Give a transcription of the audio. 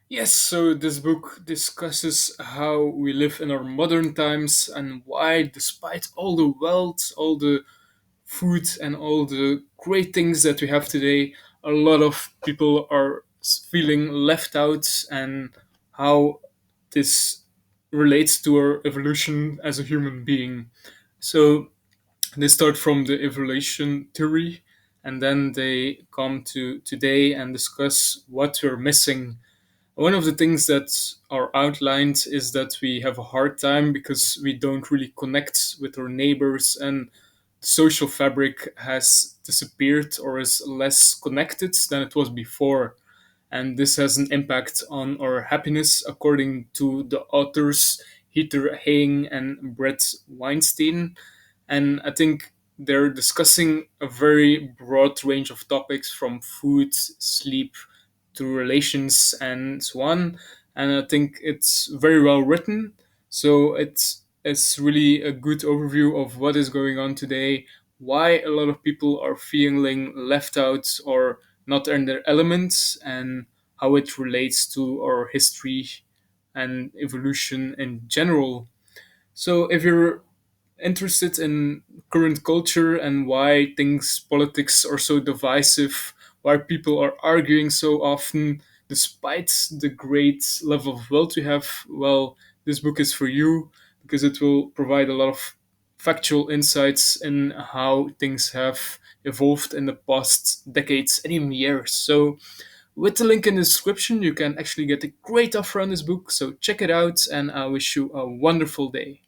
Yes, so this book discusses how we live in our modern times and why, despite all the wealth, all the food, and all the great things that we have today, a lot of people are feeling left out, and how this relates to our evolution as a human being. So they start from the evolution theory, and then they come to today and discuss what we're missing. One of the things that are outlined is that we have a hard time because we don't really connect with our neighbors, and the social fabric has disappeared or is less connected than it was before. And this has an impact on our happiness, according to the authors Heather Haying and Brett Weinstein. And I think they're discussing a very broad range of topics from food, sleep, to relations, and so on. And I think it's very well written. So it's really a good overview of what is going on today, why a lot of people are feeling left out or not in their elements, and how it relates to our history and evolution in general. So if you're interested in current culture and why things politics are so divisive, why people are arguing so often despite the great level of wealth we have, well, this book is for you because it will provide a lot of factual insights in how things have evolved in the past decades and even years. So with the link in the description, you can actually get a great offer on this book. So check it out, and I wish you a wonderful day.